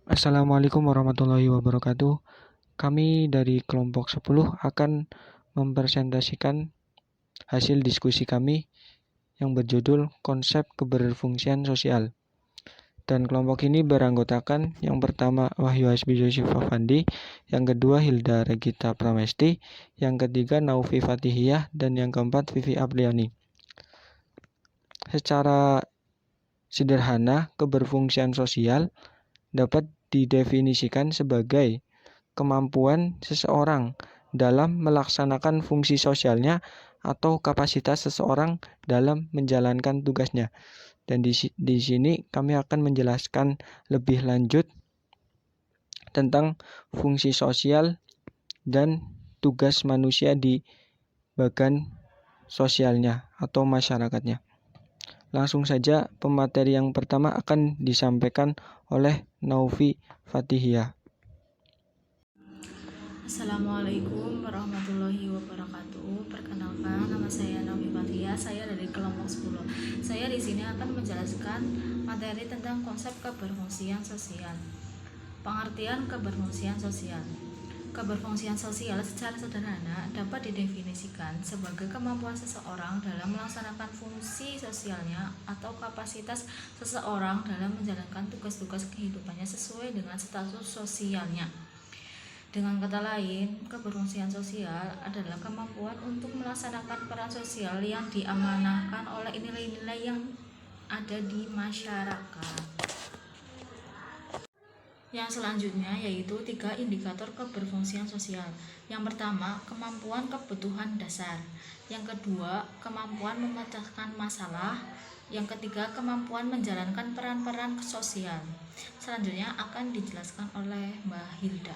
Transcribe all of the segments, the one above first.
Assalamualaikum warahmatullahi wabarakatuh. Kami dari kelompok 10 akan mempresentasikan hasil diskusi kami yang berjudul Konsep Keberfungsian Sosial. Dan kelompok ini beranggotakan yang pertama Wahyu Hasbi Yosif Afandi, yang kedua Hilda Regita Pramesti, yang ketiga Naufi Fatihiyah, dan yang keempat Vivi Apriani. Secara sederhana, keberfungsian sosial dapat didefinisikan sebagai kemampuan seseorang dalam melaksanakan fungsi sosialnya atau kapasitas seseorang dalam menjalankan tugasnya. Dan di sini kami akan menjelaskan lebih lanjut tentang fungsi sosial dan tugas manusia di bagian sosialnya atau masyarakatnya. Langsung saja pemateri yang pertama akan disampaikan oleh Naufi Fatihiyah. Assalamualaikum warahmatullahi wabarakatuh. Perkenalkan, nama saya Naufi Fatihiyah. Saya dari kelompok 10. Saya di sini akan menjelaskan materi tentang konsep keberfungsian sosial. Pengertian keberfungsian sosial. Keberfungsian sosial secara sederhana dapat didefinisikan sebagai kemampuan seseorang dalam melaksanakan fungsi sosialnya atau kapasitas seseorang dalam menjalankan tugas-tugas kehidupannya sesuai dengan status sosialnya. Dengan kata lain, keberfungsian sosial adalah kemampuan untuk melaksanakan peran sosial yang diamanahkan oleh nilai-nilai yang ada di masyarakat. Yang selanjutnya yaitu 3 indikator keberfungsian sosial. Yang pertama, kemampuan kebutuhan dasar. Yang kedua, kemampuan memecahkan masalah. Yang ketiga, kemampuan menjalankan peran-peran sosial. Selanjutnya akan dijelaskan oleh Mbak Hilda.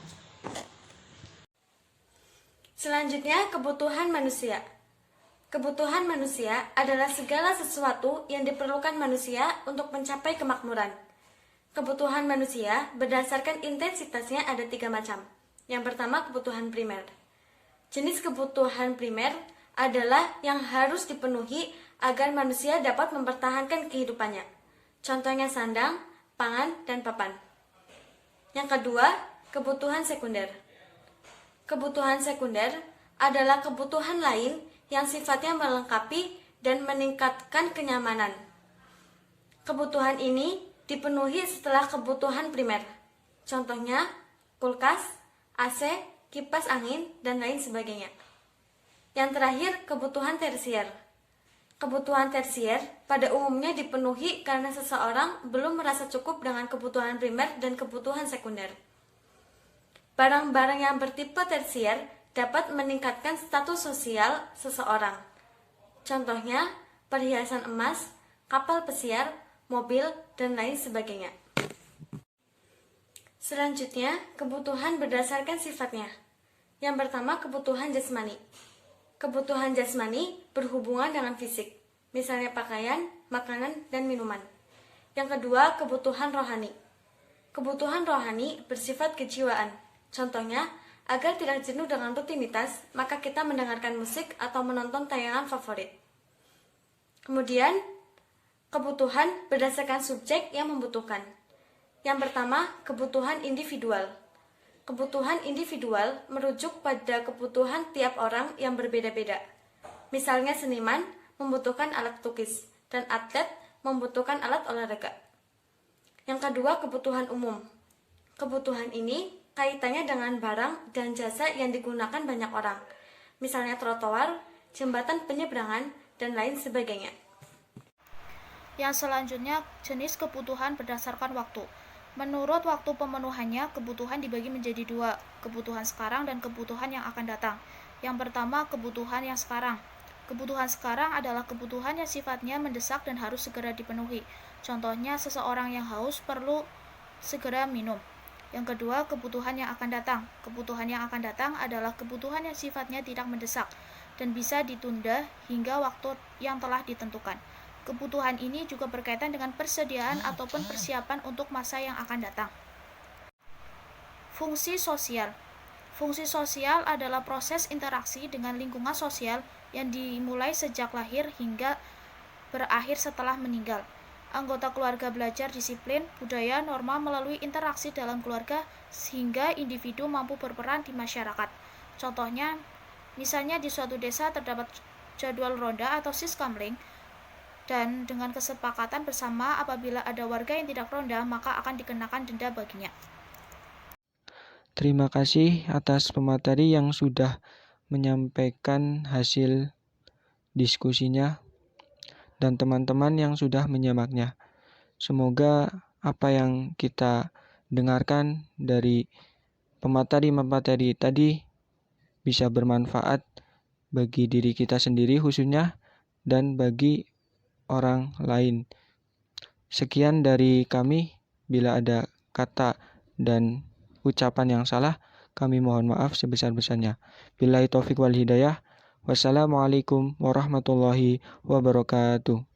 Selanjutnya, kebutuhan manusia. Kebutuhan manusia adalah segala sesuatu yang diperlukan manusia untuk mencapai kemakmuran. Kebutuhan manusia berdasarkan intensitasnya ada 3 macam. Yang pertama, kebutuhan primer. Jenis kebutuhan primer adalah yang harus dipenuhi agar manusia dapat mempertahankan kehidupannya. Contohnya sandang, pangan, dan papan. Yang kedua, kebutuhan sekunder. Kebutuhan sekunder adalah kebutuhan lain yang sifatnya melengkapi dan meningkatkan kenyamanan. Kebutuhan ini dipenuhi setelah kebutuhan primer. Contohnya kulkas, AC, kipas angin, dan lain sebagainya. Yang terakhir, kebutuhan tersier. Kebutuhan tersier pada umumnya dipenuhi karena seseorang belum merasa cukup dengan kebutuhan primer dan kebutuhan sekunder. Barang-barang yang bertipe tersier dapat meningkatkan status sosial seseorang. Contohnya perhiasan emas, kapal pesiar, mobil, dan lain sebagainya. Selanjutnya, kebutuhan berdasarkan sifatnya. Yang pertama, kebutuhan jasmani. Kebutuhan jasmani berhubungan dengan fisik, misalnya pakaian, makanan, dan minuman. Yang kedua, kebutuhan rohani. Kebutuhan rohani bersifat kejiwaan. Contohnya, agar tidak jenuh dengan rutinitas, maka kita mendengarkan musik atau menonton tayangan favorit. Kemudian, kebutuhan berdasarkan subjek yang membutuhkan. Yang pertama, kebutuhan individual. Kebutuhan individual merujuk pada kebutuhan tiap orang yang berbeda-beda. Misalnya seniman membutuhkan alat lukis dan atlet membutuhkan alat olahraga. Yang kedua, kebutuhan umum. Kebutuhan ini kaitannya dengan barang dan jasa yang digunakan banyak orang. Misalnya trotoar, jembatan penyeberangan, dan lain sebagainya. Yang selanjutnya, jenis kebutuhan berdasarkan waktu. Menurut waktu pemenuhannya, kebutuhan dibagi menjadi 2, kebutuhan sekarang dan kebutuhan yang akan datang. Yang pertama, kebutuhan yang sekarang. Kebutuhan sekarang adalah kebutuhan yang sifatnya mendesak dan harus segera dipenuhi. Contohnya, seseorang yang haus perlu segera minum. Yang kedua, kebutuhan yang akan datang. Kebutuhan yang akan datang adalah kebutuhan yang sifatnya tidak mendesak dan bisa ditunda hingga waktu yang telah ditentukan. Kebutuhan ini juga berkaitan dengan persediaan ataupun persiapan untuk masa yang akan datang. Fungsi sosial. Fungsi sosial adalah proses interaksi dengan lingkungan sosial yang dimulai sejak lahir hingga berakhir setelah meninggal. Anggota keluarga belajar disiplin, budaya, norma melalui interaksi dalam keluarga sehingga individu mampu berperan di masyarakat. Contohnya, misalnya di suatu desa terdapat jadwal ronda atau siskamling, dan dengan kesepakatan bersama apabila ada warga yang tidak ronda maka akan dikenakan denda baginya. Terima kasih atas pemateri yang sudah menyampaikan hasil diskusinya dan teman-teman yang sudah menyimaknya. Semoga apa yang kita dengarkan dari pemateri-pemateri tadi bisa bermanfaat bagi diri kita sendiri khususnya dan bagi orang lain. Sekian dari kami. Bila ada kata dan ucapan yang salah, kami mohon maaf sebesar-besarnya. Billahi taufik wal hidayah. Wassalamualaikum warahmatullahi wabarakatuh.